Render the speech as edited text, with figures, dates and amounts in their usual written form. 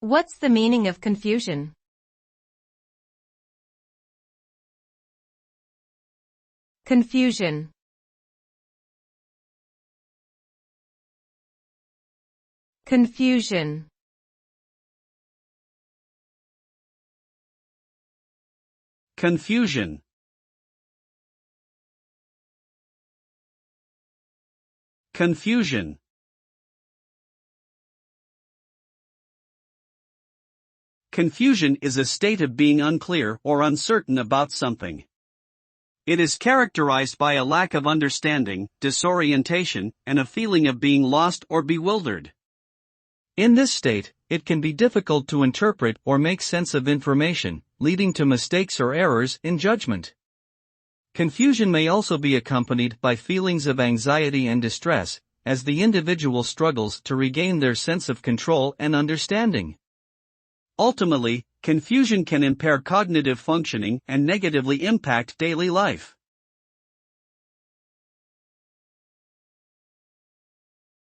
What's the meaning of confusion? Confusion. Confusion. Confusion. Confusion. Confusion is a state of being unclear or uncertain about something. It is characterized by a lack of understanding, disorientation, and a feeling of being lost or bewildered. In this state, it can be difficult to interpret or make sense of information, leading to mistakes or errors in judgment. Confusion may also be accompanied by feelings of anxiety and distress, as the individual struggles to regain their sense of control and understanding. Ultimately, confusion can impair cognitive functioning and negatively impact daily life.